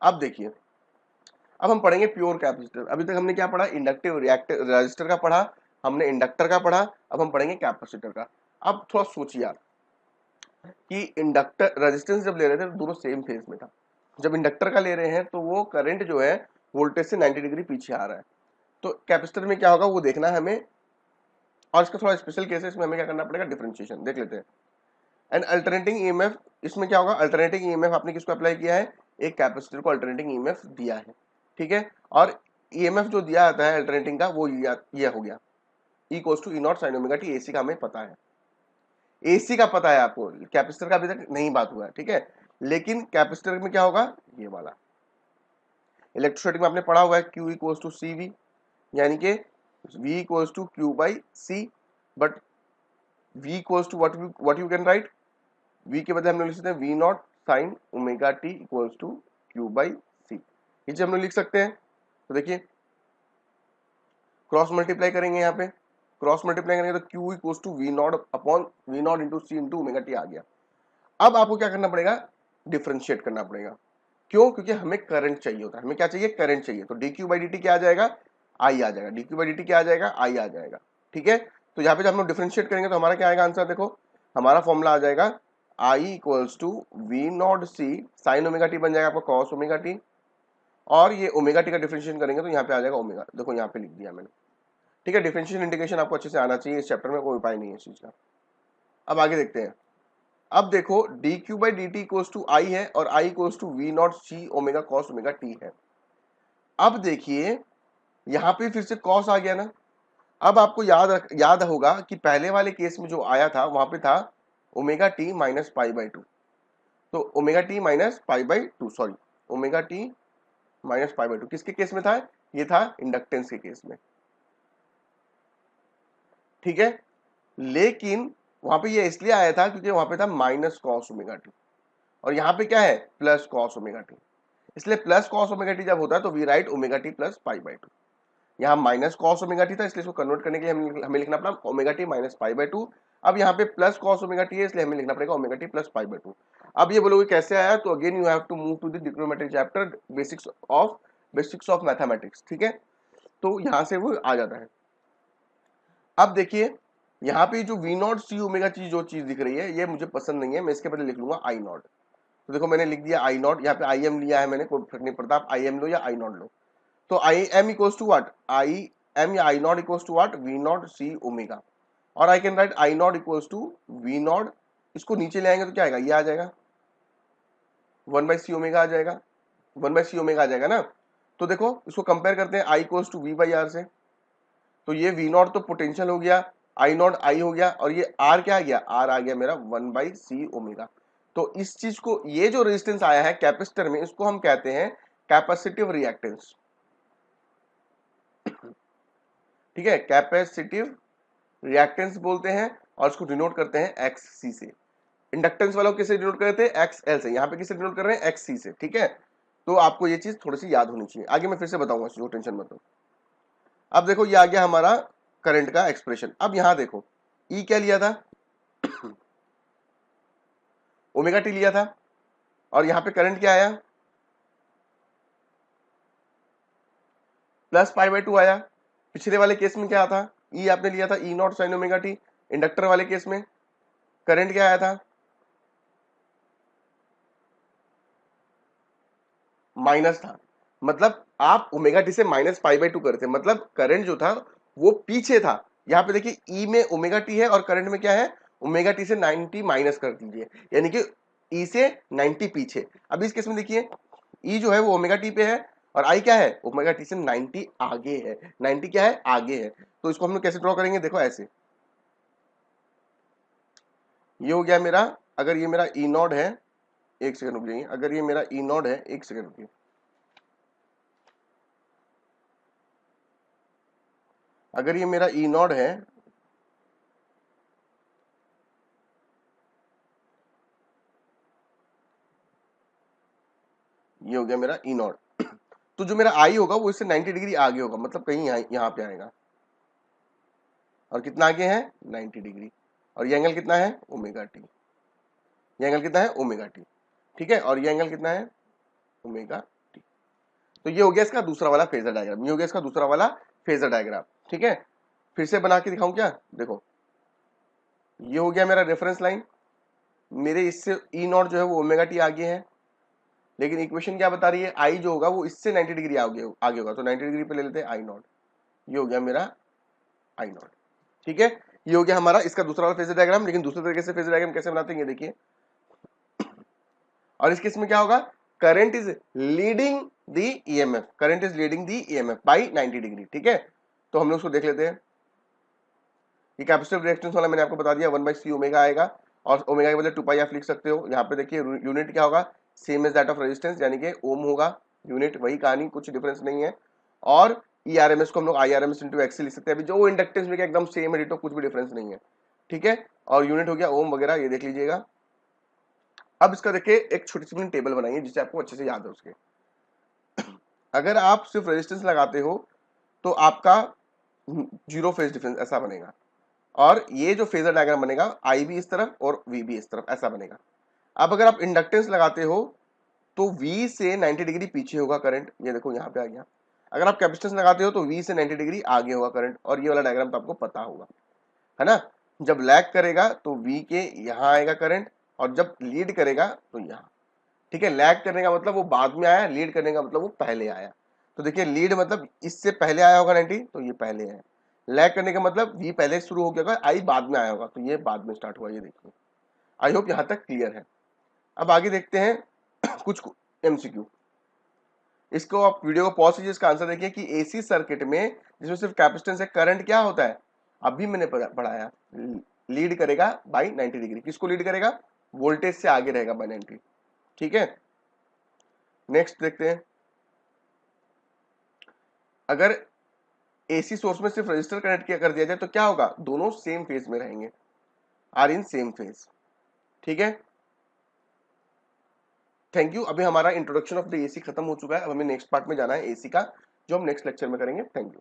अब देखिए, अब हम पढ़ेंगे प्योर कैपेसिटर। अभी तक हमने क्या पढ़ा, इंडक्टिव रिएक्टिव रजिस्टर का पढ़ा, हमने इंडक्टर का पढ़ा, अब हम पढ़ेंगे कैपेसिटर का। अब थोड़ा सोचिए आप कि इंडक्टर रेजिस्टेंस जब ले रहे थे तो दोनों सेम फेज में था, जब इंडक्टर का ले रहे हैं तो वो करंट जो है वोल्टेज से 90 डिग्री पीछे आ रहा है, तो कैपेसिटर में क्या होगा वो देखना है हमें। और इसका थोड़ा स्पेशल केस है, इसमें हमें क्या करना पड़ेगा, डिफरेंशिएशन देख लेते हैं। एंड अल्टरनेटिंग ईएमएफ, इसमें क्या होगा, अल्टरनेटिंग ईएमएफ आपने किसको अप्लाई किया है, एक कैपेसिटर को अल्टरनेटिंग ईएमएफ दिया है, ठीक है। और ईएमएफ जो दिया जाता है अल्टरनेटिंग का, वो ये हो गया E equals to E not sine omega T. AC का हमें पता है, एसी का पता है आपको, कैपेसिटर का अभी तक नहीं बात हुआ है, ठीक है। लेकिन कैपेसिटर में क्या होगा, ये वाला इलेक्ट्रोस्टैटिक में आपने पढ़ा हुआ है Q equals to C V, यानी कि V equals to Q by C, but V equals to what you can write, V के बदले हम लोग लिख सकते हैं V not sine omega T equals to Q by C, ये चीज हम लोग लिख सकते हैं। तो देखिए क्रॉस मल्टीप्लाई करेंगे, यहाँ पे क्रॉस मल्टीप्लाई करेंगे तो Q equals to V not upon V not into C into omega T आ गया। अब आपको क्या करना पड़ेगा, डिफरेंशिएट करना पड़ेगा। क्यों, क्योंकि हमें करंट चाहिए होता है, हमें क्या चाहिए, करंट चाहिए। तो dq बाई dt क्या आ जाएगा, i आ जाएगा, dq बाई dt क्या आ जाएगा, i आ जाएगा, ठीक है। तो यहाँ पे जब हम लोग डिफरेंशिएट करेंगे तो हमारा क्या आएगा आंसर, देखो हमारा फॉर्मूला आ जाएगा i equals to V not C sine omega T बन जाएगा आपका कॉस ओमेगा टी, और ये ओमेगा टी का डिफरेंशिएशन करेंगे तो यहाँ पे आ जाएगा ओमेगा, देखो यहाँ पे लिख दिया मैंने, ठीक है। डिफरेंशिएशन इंटीग्रेशन आपको अच्छे से आना चाहिए, इस चैप्टर में कोई उपाय नहीं है इस चीज का। अब आगे देखते हैं। अब देखो dq by dt equals to I है और i equals to V not C omega cos omega T है। अब देखिए यहां पे फिर से कॉस आ गया ना। अब आपको याद होगा कि पहले वाले केस में जो आया था वहां पे था omega T minus pi by two, तो omega T minus pi by two, sorry omega T minus pi by two किसके केस में था, ये था इंडक्टेंस के केस में, ठीक है। लेकिन वहां पे ये इसलिए आया था क्योंकि वहां पे था माइनस कॉस ओमेगा टी, और यहाँ पे क्या है, प्लस कॉस ओमेगा टी। इसलिए प्लस कॉस ओमेगा टी जब होता है तो we write omega T plus pi by two. यहाँ माइनस कॉस ओमेगा टी था, इसलिए इसको कन्वर्ट करने के लिए हमें लिखना पड़ा omega T minus pi by two. अब यहाँ पे प्लस कॉस ओमेगा टी है, इसलिए हमें लिखना पड़ेगा omega T plus pi by two. अब ये बोलोगे कैसे आया, तो again you have to move to the trigonometry chapter, basics of mathematics, ठीक है। तो यहाँ से वो आ जाता है। अब देखिए यहाँ पे जो V not C omega T जो चीज दिख रही है ये मुझे पसंद नहीं है, मैं इसके बदले लिख लूंगा आई नॉट। तो देखो मैंने लिख दिया आई नॉट, यहाँ पे आई एम लिया है मैंने, कोई फर्क नहीं पड़ता, आप आई एम लो या आई नॉट लो। तो I M equals to what, I M या I not equals to what, V not C omega, और I can write I not equals to V not, इसको नीचे ले आएंगे तो क्या आएगा, ये आ जाएगा 1/c ओमेगा आ जाएगा, 1/c ओमेगा आ जाएगा ना। तो देखो इसको कंपेयर करते हैं I equals to V by R से, तो ये वी नॉट तो पोटेंशियल हो गया, आई नॉट आई हो गया, और ये आर क्या आ गया, आर आ गया मेरा 1/c ओमेगा। तो इस चीज को, ये जो रेजिस्टेंस आया है कैपेसिटर में, इसको हम कहते हैं कैपेसिटिव रिएक्टेंस, ठीक है, कैपेसिटिव रिएक्टेंस बोलते हैं, और इसको डिनोट करते हैं एक्स से। इंडक्टेंस वालों किसे डिनोट करते हैं, एक्स एल से, यहाँ पे किसे डिनोट कर रहे हैं, एक्स से, ठीक है। तो आपको ये चीज थोड़ी सी याद होनी चाहिए, आगे मैं फिर से बताऊंगा, इसको टेंशन मत लो। अब देखो ये आ गया हमारा करंट का एक्सप्रेशन। अब यहां देखो ई क्या लिया था, ओमेगा टी लिया था, और यहां पे करंट क्या आया, प्लस पाई बाई टू आया। पिछले वाले केस में क्या था, ई आपने लिया था E not sine omega T. Inductor वाले केस में करंट क्या आया था, माइनस था। मतलब आप ओमेगा टी से माइनस पाई बाई टू करते, मतलब करंट जो था वो पीछे था। यहाँ पे देखिए ई में ओमेगा टी है और करंट में क्या है, ओमेगा टी से 90 माइनस कर दीजिए, यानी कि ई से 90 पीछे। अब इस केस में देखिए ई जो है वो ओमेगा टी पे है, और आई क्या है, ओमेगा टी से 90 आगे है, 90 क्या है, आगे है। तो इसको हम लोग कैसे ड्रॉ करेंगे, देखो ऐसे, ये हो गया मेरा, अगर ये मेरा ई नॉट है, एक सेकंड रुक जाइए, अगर ये मेरा ई नॉट है, एक सेकंड रुकिए, अगर ये मेरा ई नॉट है, ये हो गया मेरा ई नॉट, तो जो मेरा आई होगा वो इससे 90 डिग्री आगे होगा, मतलब कहीं यहाँ पे आएगा, और कितना आगे है, 90 डिग्री, और ये एंगल कितना है, ओमेगा टी, ये एंगल कितना है, ओमेगा टी, ठीक है, और ये एंगल कितना है, ओमेगा टी। तो ये हो गया इसका दूसरा वाला फेजर डायग्राम, ये हो गया इसका दूसरा वाला फेजर डायग्राम। ठीक है, फिर से बना के दिखाऊं क्या? देखो ये हो गया मेरा रेफरेंस लाइन, मेरे इससे ई नॉट जो है वो ओमेगा टी आगे है, लेकिन इक्वेशन क्या बता रही है, आई जो होगा वो इससे 90 डिग्री आगे आगे होगा, तो 90 डिग्री पे ले लेते हैं आई नॉट, ये हो गया मेरा आई नॉट। ठीक है, ये हो गया हमारा इसका दूसरा वाला फेजर डायग्राम। लेकिन दूसरे तरीके से फेजर डायग्राम कैसे बनाते हैं ये देखिए, और इस केस में क्या होगा, current is leading the EMF, current is leading the EMF bye 90 degree. ठीक है, तो हम लोग उसको देख लेते हैं। ये कैपेसिटिव रिएक्टेंस वाला मैंने आपको बता दिया 1/c ओमेगा आएगा, और ओमेगा के बदले 2 पाई आप लिख सकते हो। यहाँ पे देखिए यूनिट क्या होगा, same as that of resistance, यानी कि ओम होगा यूनिट, वही कहानी, कुछ डिफरेंस नहीं है। और ईआरएमएस को हम लोग आईआरएमएस इंटू एक्स लिख सकते हैं, अभी जो इंडक्टेंस में एकदम सेम है, डिटो, कुछ भी डिफरेंस नहीं है। ठीक है, और यूनिट हो गया ओम वगैरह, ये देख लीजिएगा। अब इसका देखिए एक छोटी सी मैंने टेबल बनाई है जिससे आपको अच्छे से याद है उसके। अगर आप सिर्फ रेजिस्टेंस लगाते हो तो आपका जीरो फेज डिफरेंस ऐसा बनेगा, और ये जो फेजर डायग्राम बनेगा आई भी इस तरफ और वी भी इस तरफ ऐसा बनेगा। अब अगर आप इंडक्टेंस लगाते हो तो V से 90 डिग्री पीछे होगा करंट, ये देखो यहाँ पे आ गया। अगर आप कैपेसिटेंस लगाते हो तो V से 90 डिग्री आगे होगा करंट, और ये वाला डायग्राम तो आपको पता होगा, है ना। जब लैग करेगा तो V के यहाँ आएगा करंट, और जब लीड करेगा तो यहाँ। ठीक है, लैग करने का मतलब वो बाद में आया, लीड करने का मतलब वो पहले आया। तो देखिए लीड मतलब इससे पहले आया होगा 90, तो ये पहले है। लैग करने का मतलब V पहले शुरू हो गया होगा, आई बाद में आया होगा, तो ये बाद में स्टार्ट हुआ, ये देखिए। आई होप यहाँ तक क्लियर है। अब आगे देखते हैं कुछ एमसीक्यू। इसको आप वीडियो को पॉज कीजिए, इसका आंसर देखिए कि एसी सर्किट में जिसमें सिर्फ कैपेसिटेंस है, करंट क्या होता है, अभी मैंने पढ़ाया, लीड करेगा बाय 90 डिग्री। किसको लीड करेगा, वोल्टेज से आगे रहेगा बाय 90। ठीक है, नेक्स्ट देखते हैं। अगर एसी सोर्स में सिर्फ रजिस्टर कनेक्ट किया कर दिया जाए तो क्या होगा, दोनों सेम फेज में रहेंगे, आर इन सेम फेज। ठीक है, थैंक यू। अभी हमारा इंट्रोडक्शन ऑफ द एसी खत्म हो चुका है, अब हमें नेक्स्ट पार्ट में जाना है एसी का, जो हम नेक्स्ट लेक्चर में करेंगे। Thank you.